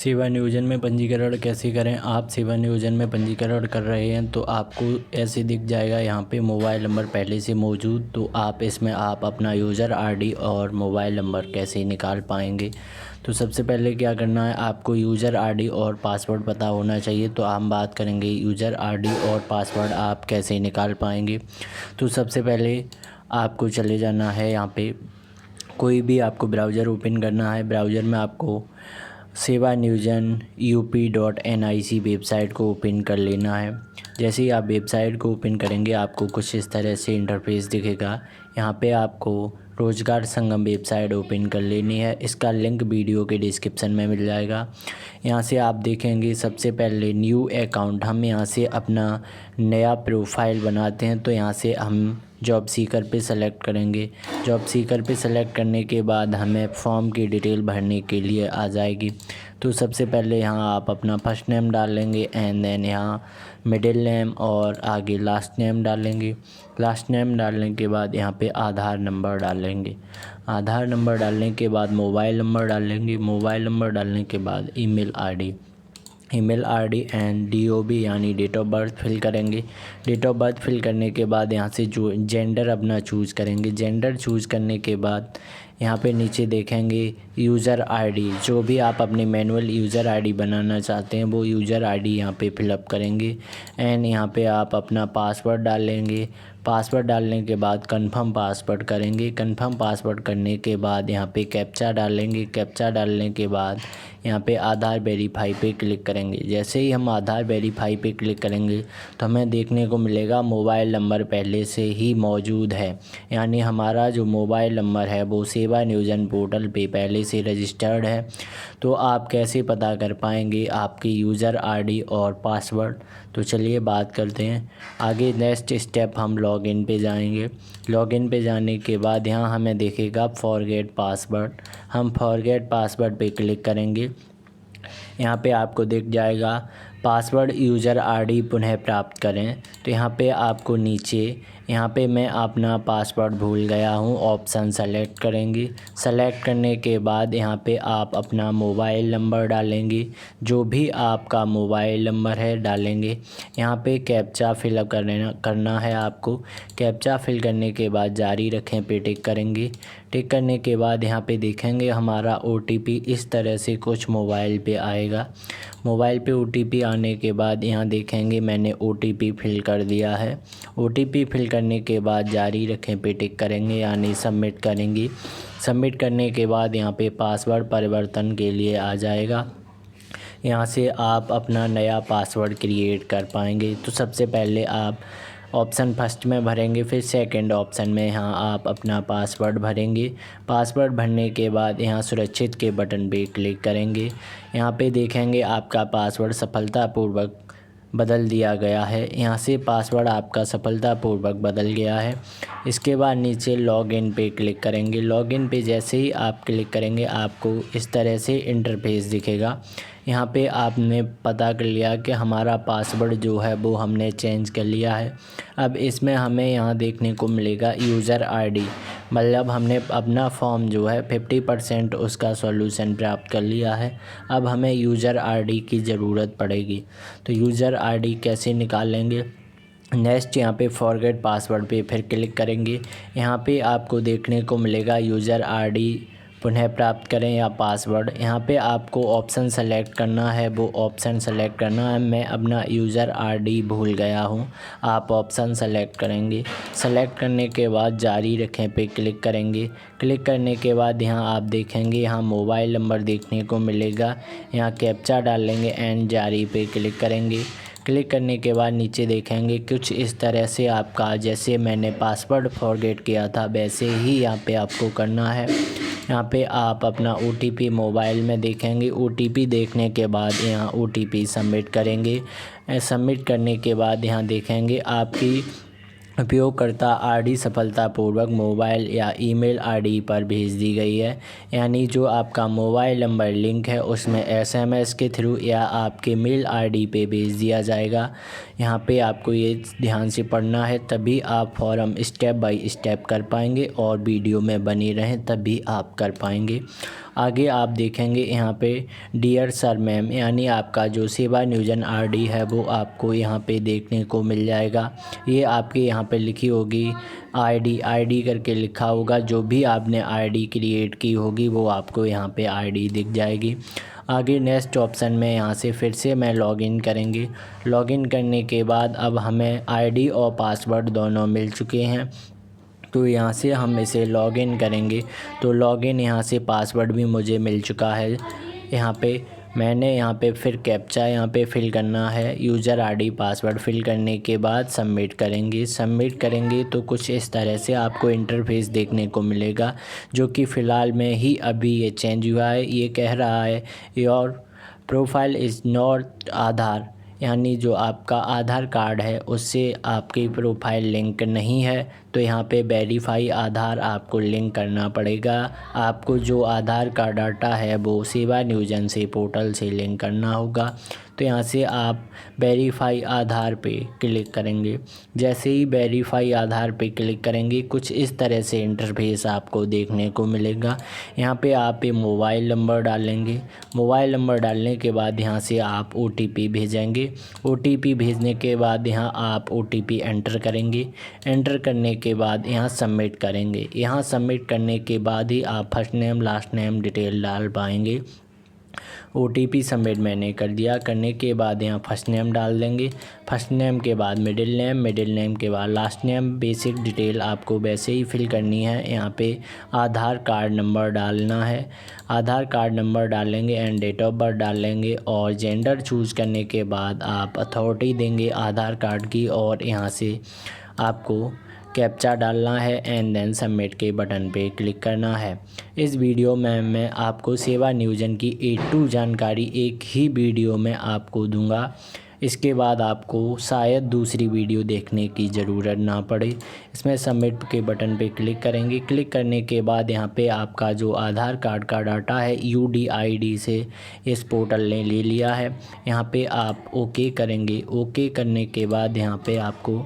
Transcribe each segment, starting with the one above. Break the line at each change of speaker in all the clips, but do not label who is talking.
सेवा नियोजन में पंजीकरण कैसे करें। आप सेवा नियोजन में पंजीकरण कर रहे हैं तो आपको ऐसे दिख जाएगा यहाँ पे मोबाइल नंबर पहले से मौजूद। तो आप इसमें अपना यूज़र आईडी और मोबाइल नंबर कैसे निकाल पाएंगे। तो सबसे पहले क्या करना है, आपको यूज़र आईडी और पासवर्ड पता होना चाहिए। तो हम बात करेंगे यूज़र आईडी और पासवर्ड आप कैसे निकाल पाएंगे। तो सबसे पहले आपको चले जाना है, यहाँ पे कोई भी आपको ब्राउज़र ओपन करना है। ब्राउज़र में आपको सेवा नियोजन UP.NIC वेबसाइट को ओपन कर लेना है। जैसे ही आप वेबसाइट को ओपन करेंगे आपको कुछ इस तरह से इंटरफेस दिखेगा। यहाँ पे आपको रोज़गार संगम वेबसाइट ओपन कर लेनी है। इसका लिंक वीडियो के डिस्क्रिप्शन में मिल जाएगा। यहाँ से आप देखेंगे सबसे पहले न्यू अकाउंट, हम यहाँ से अपना नया प्रोफाइल बनाते हैं। तो यहाँ से हम जॉब सीकर पे सेलेक्ट करेंगे। जॉब सीकर पे सेलेक्ट करने के बाद हमें फॉर्म की डिटेल भरने के लिए आ जाएगी। तो सबसे पहले यहाँ आप अपना फर्स्ट नेम डालेंगे एंड देन यहाँ मिडिल नेम और आगे लास्ट नेम डालेंगे। लास्ट नेम डालने के बाद यहाँ पे आधार नंबर डालेंगे। आधार नंबर डालने के बाद मोबाइल नंबर डालेंगे। मोबाइल नंबर डालने के बाद ईमेल आईडी एंड DOB यानी डेट ऑफ बर्थ फिल करेंगे। डेट ऑफ बर्थ फिल करने के बाद यहाँ से जो जेंडर अपना चूज़ करेंगे। जेंडर चूज़ करने के बाद यहाँ पे नीचे देखेंगे यूज़र आईडी, जो भी आप अपने मैनुअल यूज़र आईडी बनाना चाहते हैं वो यूज़र आईडी यहाँ पे फिलअप करेंगे। एंड यहाँ पे आप अपना पासवर्ड डालेंगे। पासवर्ड डालने के बाद कंफर्म पासवर्ड करेंगे। कंफर्म पासवर्ड करने के बाद यहाँ पे कैप्चा डालेंगे। कैप्चा डालने के बाद यहाँ पे आधार वेरीफाई पे क्लिक करेंगे। जैसे ही हम आधार वेरीफाई पे क्लिक करेंगे तो हमें देखने को मिलेगा मोबाइल नंबर पहले से ही मौजूद है, यानी हमारा जो मोबाइल नंबर है वो सेवा नियोजन पोर्टल पे पहले से रजिस्टर्ड है। तो आप कैसे पता कर पाएंगे आपकी यूज़र आईडी और पासवर्ड। तो चलिए बात करते हैं आगे। नेक्स्ट स्टेप हम लॉगिन पे जाएंगे। लॉगिन पे जाने के बाद यहाँ हमें देखेगा फॉरगेट पासवर्ड। हम फॉरगेट पासवर्ड पे क्लिक करेंगे। यहाँ पे आपको दिख जाएगा पासवर्ड यूज़र आईडी पुनः प्राप्त करें। तो यहाँ पे आपको नीचे यहाँ पे मैं अपना पासवर्ड भूल गया हूँ ऑप्शन सेलेक्ट करेंगे। सेलेक्ट करने के बाद यहाँ पे आप अपना मोबाइल नंबर डालेंगे, जो भी आपका मोबाइल नंबर है डालेंगे। यहाँ पे कैप्चा फिलअप करना है आपको। कैप्चा फिल करने के बाद जारी रखें पे टिक करेंगे। टिक करने के बाद यहाँ पे देखेंगे हमारा OTP इस तरह से कुछ मोबाइल पे आएगा। मोबाइल पे OTP आने के बाद यहाँ देखेंगे मैंने OTP फिल कर दिया है। OTP फिल करने के बाद जारी रखें पे टिक करेंगे यानी सबमिट करेंगे। सबमिट करने के बाद यहाँ पे पासवर्ड परिवर्तन के लिए आ जाएगा। यहाँ से आप अपना नया पासवर्ड क्रिएट कर पाएंगे। तो सबसे पहले आप ऑप्शन फर्स्ट में भरेंगे, फिर सेकंड ऑप्शन में यहाँ आप अपना पासवर्ड भरेंगे। पासवर्ड भरने के बाद यहाँ सुरक्षित के बटन पे क्लिक करेंगे। यहाँ पे देखेंगे आपका पासवर्ड सफलतापूर्वक बदल दिया गया है। यहाँ से पासवर्ड आपका सफलतापूर्वक बदल गया है। इसके बाद नीचे लॉगिन पे क्लिक करेंगे। लॉगिन पे जैसे ही आप क्लिक करेंगे आपको इस तरह से इंटरफेस दिखेगा। यहाँ पे आपने पता कर लिया कि हमारा पासवर्ड जो है वो हमने चेंज कर लिया है। अब इसमें हमें यहाँ देखने को मिलेगा यूज़र आईडी, मतलब हमने अपना फॉर्म जो है 50% उसका सॉल्यूशन प्राप्त कर लिया है। अब हमें यूज़र आईडी की ज़रूरत पड़ेगी। तो यूज़र आईडी कैसे निकालेंगे। नेक्स्ट यहाँ पे फॉरगेट पासवर्ड पे फिर क्लिक करेंगे। यहाँ पे आपको देखने को मिलेगा यूज़र आईडी पुनः प्राप्त करें या पासवर्ड। यहाँ पे आपको ऑप्शन सेलेक्ट करना है, वो ऑप्शन सेलेक्ट करना है। मैं अपना यूज़र आईडी भूल गया हूँ, आप ऑप्शन सेलेक्ट करेंगे। सेलेक्ट करने के बाद जारी रखें पे क्लिक करेंगे। क्लिक करने के बाद यहाँ आप देखेंगे यहाँ मोबाइल नंबर देखने को मिलेगा। यहाँ कैप्चा डालेंगे एंड जारी पे क्लिक करेंगे। क्लिक करने के बाद नीचे देखेंगे कुछ इस तरह से आपका, जैसे मैंने पासवर्ड फॉरगेट किया था वैसे ही यहाँ पे आपको करना है। यहाँ पे आप अपना OTP मोबाइल में देखेंगे। OTP देखने के बाद यहाँ OTP सबमिट करेंगे। सबमिट करने के बाद यहाँ देखेंगे आपकी उपयोगकर्ता आईडी सफलतापूर्वक मोबाइल या ईमेल आईडी पर भेज दी गई है, यानी जो आपका मोबाइल नंबर लिंक है उसमें SMS के थ्रू या आपके मेल आईडी पे भेज दिया जाएगा। यहाँ पे आपको ये ध्यान से पढ़ना है, तभी आप फॉर्म स्टेप बाय स्टेप कर पाएंगे और वीडियो में बने रहें तभी आप कर पाएंगे। आगे आप देखेंगे यहाँ पे डियर सर मैम, यानी आपका जो सेवा नियोजन आरडी है वो आपको यहाँ पे देखने को मिल जाएगा। ये आपके यहाँ पे लिखी होगी आईडी करके लिखा होगा। जो भी आपने आईडी क्रिएट की होगी वो आपको यहाँ पे आईडी दिख जाएगी। आगे नेक्स्ट ऑप्शन में यहाँ से फिर से मैं लॉगिन करेंगे। लॉगिन करने के बाद अब हमें आईडी और पासवर्ड दोनों मिल चुके हैं, तो यहाँ से हम इसे लॉगिन करेंगे। तो लॉगिन यहाँ से पासवर्ड भी मुझे मिल चुका है। यहाँ पे मैंने यहाँ पे फिर कैप्चा यहाँ पे फिल करना है। यूज़र आईडी पासवर्ड फिल करने के बाद सबमिट करेंगे तो कुछ इस तरह से आपको इंटरफेस देखने को मिलेगा, जो कि फ़िलहाल में ही अभी ये चेंज हुआ है। ये कह रहा है योर प्रोफाइल इज़ नॉट आधार, यानी जो आपका आधार कार्ड है उससे आपकी प्रोफाइल लिंक नहीं है। तो यहाँ पे वेरीफाई आधार आपको लिंक करना पड़ेगा। आपको जो आधार का डाटा है वो सेवा नियोजन से पोर्टल से लिंक करना होगा। तो यहाँ से आप वेरीफाई आधार पे क्लिक करेंगे। जैसे ही वेरीफाई आधार पे क्लिक करेंगे कुछ इस तरह से इंटरफेस आपको देखने को मिलेगा। यहाँ पे आप ये मोबाइल नंबर डालेंगे। मोबाइल नंबर डालने के बाद यहाँ से आप OTP भेजेंगे। OTP भेजने के बाद यहाँ आप OTP एंटर करेंगे। एंटर करने के बाद यहाँ सबमिट करेंगे। यहाँ सबमिट करने के बाद ही आप first name last name detail डाल पाएंगे। OTP सबमिट मैंने कर दिया। करने के बाद यहाँ फर्स्ट नेम डाल देंगे। फर्स्ट नेम के बाद मिडिल नेम के बाद लास्ट नेम। बेसिक डिटेल आपको वैसे ही फिल करनी है। यहाँ पे आधार कार्ड नंबर डालना है। आधार कार्ड नंबर डालेंगे एंड डेट ऑफ बर्थ डालेंगे और जेंडर चूज़ करने के बाद आप अथॉरिटी देंगे आधार कार्ड की, और यहाँ से आपको कैप्चा डालना है एंड देन सबमिट के बटन पे क्लिक करना है। इस वीडियो में मैं आपको सेवा नियोजन की A to जानकारी एक ही वीडियो में आपको दूंगा। इसके बाद आपको शायद दूसरी वीडियो देखने की ज़रूरत ना पड़े। इसमें सबमिट के बटन पे क्लिक करेंगे। क्लिक करने के बाद यहाँ पे आपका जो आधार कार्ड का डाटा है UDID से इस पोर्टल ने ले लिया है। यहाँ पे आप ओके करेंगे। ओके करने के बाद यहाँ पे आपको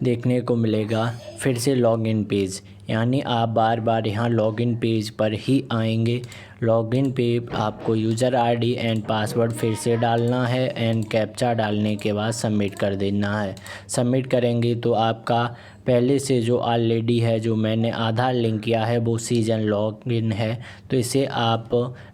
देखने को मिलेगा फिर से लॉगिन पेज, यानी आप बार बार यहाँ लॉगिन पेज पर ही आएंगे। लॉगिन पे आपको यूज़र आईडी एंड पासवर्ड फिर से डालना है एंड कैप्चा डालने के बाद सबमिट कर देना है। सबमिट करेंगे तो आपका पहले से जो ऑलरेडी है, जो मैंने आधार लिंक किया है, वो सीजन लॉगिन है। तो इसे आप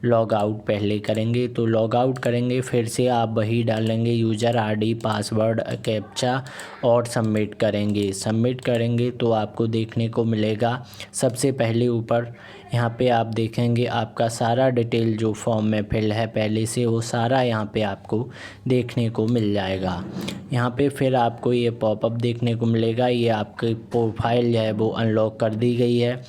लॉग आउट पहले करेंगे। तो लॉग आउट करेंगे, फिर से आप वही डालेंगे यूज़र आईडी पासवर्ड कैप्चा और सबमिट करेंगे तो आपको देखने को मिलेगा सबसे पहले ऊपर यहाँ पे आप देखेंगे आपका सारा डिटेल जो फॉर्म में फिल है पहले से, वो सारा यहाँ पे आपको देखने को मिल जाएगा। यहाँ पे फिर आपको ये पॉपअप देखने को मिलेगा। ये आपकी प्रोफाइल है वो अनलॉक कर दी गई है।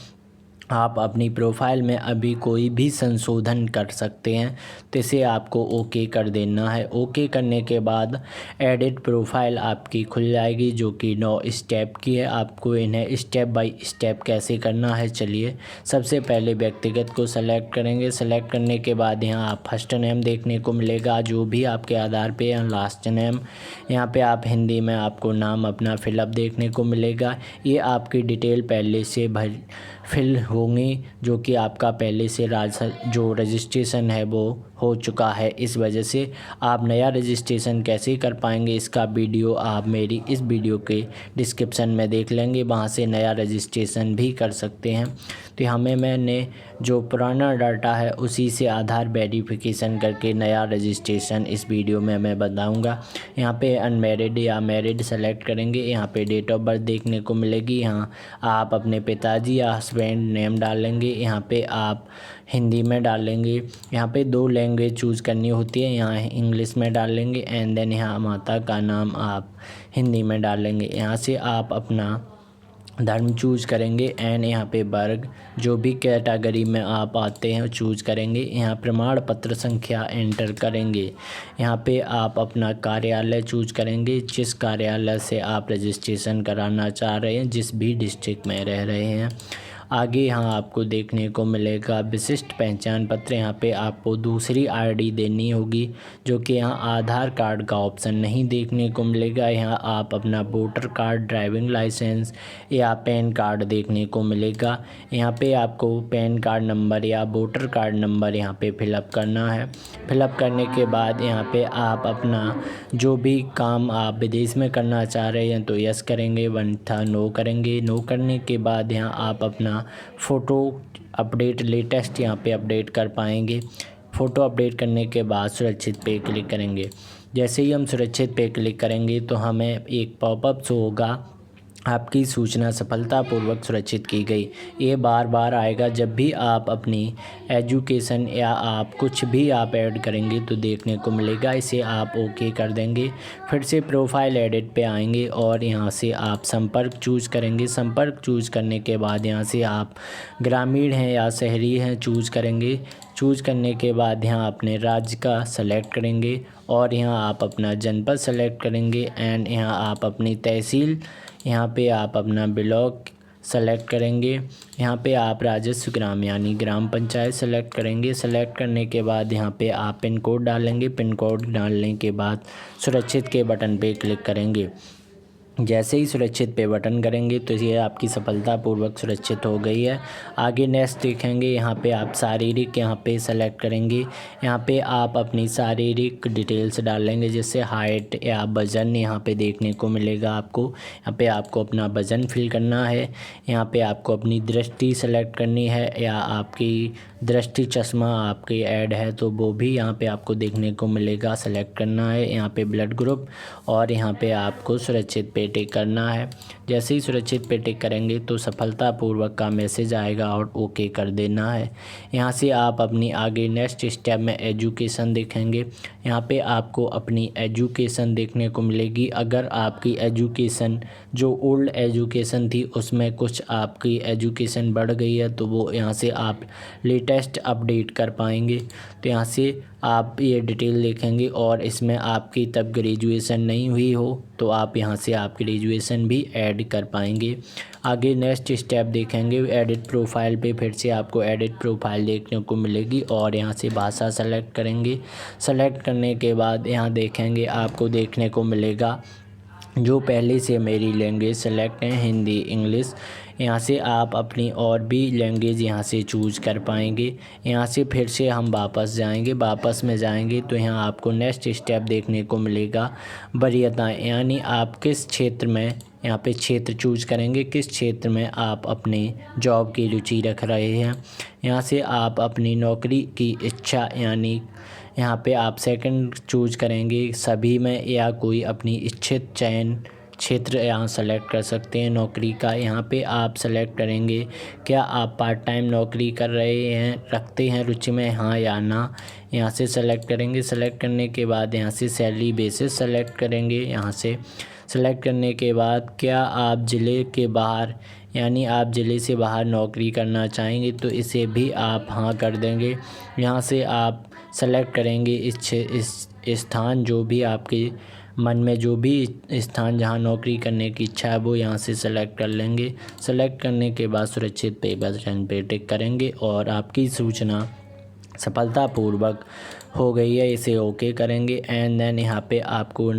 आप अपनी प्रोफाइल में अभी कोई भी संशोधन कर सकते हैं, तो इसे आपको ओके कर देना है। ओके करने के बाद एडिट प्रोफाइल आपकी खुल जाएगी, जो कि 9 स्टेप की है। आपको इन्हें स्टेप बाय स्टेप कैसे करना है, चलिए। सबसे पहले व्यक्तिगत को सेलेक्ट करेंगे। सेलेक्ट करने के बाद यहाँ आप फर्स्ट नेम देखने को मिलेगा जो भी आपके आधार पे है, लास्ट नेम। यहाँ पे आप हिंदी में आपको नाम अपना फिलअप देखने को मिलेगा। ये आपकी डिटेल पहले से फिल होंगी, जो कि आपका पहले से जो रजिस्ट्रेशन है वो हो चुका है। इस वजह से आप नया रजिस्ट्रेशन कैसे कर पाएंगे, इसका वीडियो आप मेरी इस वीडियो के डिस्क्रिप्शन में देख लेंगे, वहाँ से नया रजिस्ट्रेशन भी कर सकते हैं। तो हमें मैंने जो पुराना डाटा है उसी से आधार वेरिफिकेशन करके नया रजिस्ट्रेशन इस वीडियो में मैं बताऊंगा। यहाँ पे अनमैरिड या मैरिड सेलेक्ट करेंगे। यहाँ पे डेट ऑफ बर्थ देखने को मिलेगी। यहाँ आप अपने पिताजी या हस्बैंड नेम डालेंगे। यहाँ पे आप हिंदी में डालेंगे। यहाँ पे 2 लैंग्वेज चूज़ करनी होती है, यहाँ इंग्लिश में डालेंगे एंड देन यहाँ माता का नाम आप हिंदी में डालेंगे। यहाँ से आप अपना धर्म चूज़ करेंगे एंड यहाँ पे वर्ग जो भी कैटेगरी में आप आते हैं चूज़ करेंगे। यहाँ प्रमाण पत्र संख्या एंटर करेंगे। यहाँ पे आप अपना कार्यालय चूज़ करेंगे, जिस कार्यालय से आप रजिस्ट्रेशन कराना चाह रहे हैं, जिस भी डिस्ट्रिक्ट में रह रहे हैं। आगे यहाँ आपको देखने को मिलेगा विशिष्ट पहचान पत्र। यहाँ पे आपको दूसरी आईडी देनी होगी, जो कि यहाँ आधार कार्ड का ऑप्शन नहीं देखने को मिलेगा। यहाँ आप अपना वोटर कार्ड, ड्राइविंग लाइसेंस या पैन कार्ड देखने को मिलेगा। यहाँ पे आपको पैन कार्ड नंबर या वोटर कार्ड नंबर यहाँ पे फिलअप करना है। फिलअप करने के बाद यहाँ पे आप अपना जो भी काम आप विदेश में करना चाह रहे हैं तो यस करेंगे, वरना नो करेंगे। नो करने के बाद यहाँ आप अपना फ़ोटो अपडेट लेटेस्ट यहाँ पे अपडेट कर पाएंगे। फ़ोटो अपडेट करने के बाद सुरक्षित पे क्लिक करेंगे। जैसे ही हम सुरक्षित पे क्लिक करेंगे तो हमें एक पॉपअप शो होगा, आपकी सूचना सफलतापूर्वक सुरक्षित की गई। ये बार बार आएगा जब भी आप अपनी एजुकेशन या आप कुछ भी आप ऐड करेंगे तो देखने को मिलेगा। इसे आप ओके कर देंगे। फिर से प्रोफाइल एडिट पे आएंगे और यहाँ से आप संपर्क चूज़ करेंगे। संपर्क चूज़ करने के बाद यहाँ से आप ग्रामीण हैं या शहरी हैं चूज़ करेंगे। चूज़ करने के बाद यहाँ अपने राज्य का सेलेक्ट करेंगे और यहाँ आप अपना जनपद सेलेक्ट करेंगे एंड यहाँ आप अपनी तहसील, यहाँ पे आप अपना ब्लॉक सेलेक्ट करेंगे। यहाँ पे आप राजस्व ग्राम यानी ग्राम पंचायत सेलेक्ट करेंगे। सेलेक्ट करने के बाद यहाँ पे आप पिन कोड डालेंगे। पिन कोड डालने के बाद सुरक्षित के बटन पे क्लिक करेंगे। जैसे ही सुरक्षित पे बटन करेंगे तो ये आपकी सफलतापूर्वक सुरक्षित हो गई है। आगे नेक्स्ट देखेंगे, यहाँ पे आप शारीरिक यहाँ पे सेलेक्ट करेंगे। यहाँ पे आप अपनी शारीरिक डिटेल्स डालेंगे, जैसे हाइट या वज़न यहाँ पे देखने को मिलेगा आपको। यहाँ पे आपको अपना वज़न फिल करना है। यहाँ पे आपको अपनी दृष्टि सेलेक्ट करनी है या आपकी दृष्टि चश्मा आपकी ऐड है तो वो भी यहाँ पे आपको देखने को मिलेगा, सेलेक्ट करना है। यहाँ पे ब्लड ग्रुप और यहाँ पे आपको सुरक्षित पे टिक करना है। जैसे ही सुरक्षित पे टिक करेंगे तो सफलतापूर्वक का मैसेज आएगा और ओके कर देना है। यहाँ से आप अपनी आगे नेक्स्ट स्टेप में एजुकेशन देखेंगे। यहाँ पे आपको अपनी एजुकेशन देखने को मिलेगी। अगर आपकी एजुकेशन जो ओल्ड एजुकेशन थी उसमें कुछ आपकी एजुकेशन बढ़ गई है तो वो यहाँ से आप लेटेस्ट अपडेट कर पाएंगे। तो यहाँ से आप ये डिटेल देखेंगे और इसमें आपकी तब ग्रेजुएशन नहीं हुई हो तो आप यहाँ से आप ग्रेजुएशन भी ऐड कर पाएंगे। आगे नेक्स्ट स्टेप देखेंगे एडिट प्रोफाइल पे। फिर से आपको एडिट प्रोफाइल देखने को मिलेगी और यहाँ से भाषा सेलेक्ट करेंगे। सेलेक्ट करने के बाद यहाँ देखेंगे आपको देखने को मिलेगा जो पहले से मेरी लैंग्वेज सेलेक्ट है, हिंदी, इंग्लिश। यहाँ से आप अपनी और भी लैंग्वेज यहाँ से चूज़ कर पाएंगे। यहाँ से फिर से हम वापस जाएंगे। वापस में जाएंगे तो यहाँ आपको नेक्स्ट स्टेप देखने को मिलेगा वरीयताएँ, यानी आप किस क्षेत्र में यहाँ पे क्षेत्र चूज़ करेंगे, किस क्षेत्र में आप अपने जॉब की रुचि रख रहे हैं। यहाँ से आप अपनी नौकरी की इच्छा यानी यहाँ पे आप सेकंड चूज़ करेंगे सभी में या कोई अपनी इच्छित चयन क्षेत्र यहाँ सेलेक्ट कर सकते हैं नौकरी का। यहाँ पे आप सेलेक्ट करेंगे क्या आप पार्ट टाइम नौकरी कर रहे हैं, रखते हैं रुचि में, हाँ या ना। यहाँ से सेलेक्ट करेंगे। सेलेक्ट करने के बाद यहाँ से सैलरी बेसिस सेलेक्ट करेंगे। यहाँ से सेलेक्ट करने के बाद क्या आप ज़िले के बाहर यानी आप ज़िले से बाहर नौकरी करना चाहेंगे तो इसे भी आप हाँ कर देंगे। यहाँ से आप सेलेक्ट करेंगे इस स्थान जो भी आपके मन में जो भी स्थान जहाँ नौकरी करने की इच्छा है वो यहाँ से सेलेक्ट कर लेंगे। सेलेक्ट करने के बाद सुरक्षित पे बटन पे टिक करेंगे और आपकी सूचना सफलतापूर्वक हो गई है। इसे ओके करेंगे एंड देन यहाँ पे आपको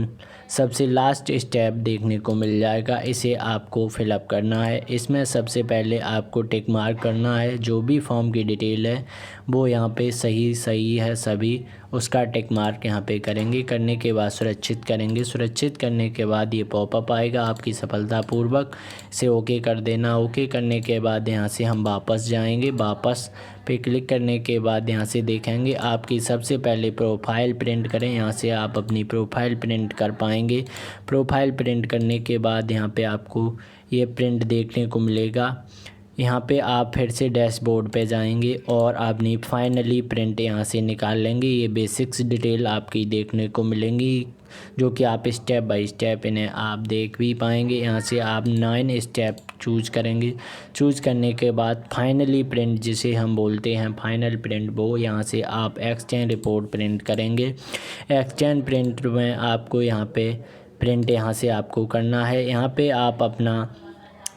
सबसे लास्ट स्टेप देखने को मिल जाएगा। इसे आपको फिलअप करना है। इसमें सबसे पहले आपको टिक मार्क करना है। जो भी फॉर्म की डिटेल है वो यहाँ पे सही है सभी, उसका टिक मार्क यहाँ पे करेंगे। करने के बाद सुरक्षित करेंगे। सुरक्षित करने के बाद ये पॉपअप आएगा आपकी सफलतापूर्वक, इसे ओके कर देना। ओके करने के बाद यहाँ से हम वापस जाएंगे। वापस पे क्लिक करने के बाद यहाँ से देखेंगे आपकी सबसे पहले प्रोफाइल प्रिंट करें। यहाँ से आप अपनी प्रोफाइल प्रिंट कर पाएंगे। प्रोफाइल प्रिंट करने के बाद यहाँ पे आपको ये प्रिंट देखने को मिलेगा। यहाँ पे आप फिर से डैशबोर्ड पे जाएंगे और अपनी फाइनली प्रिंट यहाँ से निकाल लेंगे। ये बेसिक्स डिटेल आपकी देखने को मिलेंगी जो कि आप स्टेप बाय स्टेप इन्हें आप देख भी पाएंगे। यहाँ से आप 9 स्टेप चूज़ करेंगे। चूज़ करने के बाद फाइनली प्रिंट जिसे हम बोलते हैं फाइनल प्रिंट, वो यहाँ से आप एक्सचेंज रिपोर्ट प्रिंट करेंगे। एक्सचेंज प्रिंट में आपको यहाँ पे प्रिंट यहाँ से आपको करना है। यहाँ पे आप अपना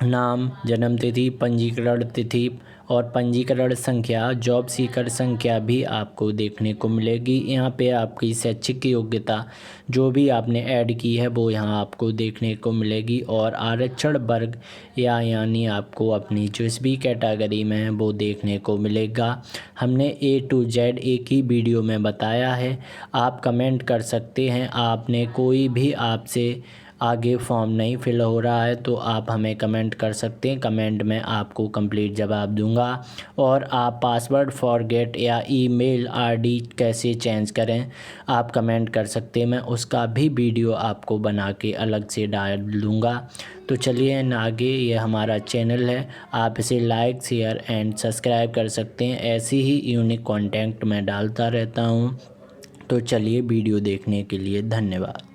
नाम, जन्म तिथि, पंजीकरण तिथि और पंजीकरण संख्या, जॉब सीकर संख्या भी आपको देखने को मिलेगी। यहाँ पे आपकी शैक्षिक योग्यता जो भी आपने ऐड की है वो यहाँ आपको देखने को मिलेगी और आरक्षण वर्ग यानी आपको अपनी जिस भी कैटेगरी में है वो देखने को मिलेगा। हमने A to Z एक ही वीडियो में बताया है। आप कमेंट कर सकते हैं, आपने कोई भी आपसे आगे फॉर्म नहीं फिल हो रहा है तो आप हमें कमेंट कर सकते हैं, कमेंट में आपको कंप्लीट जवाब दूंगा। और आप पासवर्ड फॉरगेट या ईमेल आईडी कैसे चेंज करें आप कमेंट कर सकते हैं, मैं उसका भी वीडियो आपको बना के अलग से डाल दूंगा। तो चलिए आगे, ये हमारा चैनल है, आप इसे लाइक शेयर एंड सब्सक्राइब कर सकते हैं। ऐसे ही यूनिक कंटेंट मैं डालता रहता हूँ। तो चलिए वीडियो देखने के लिए धन्यवाद।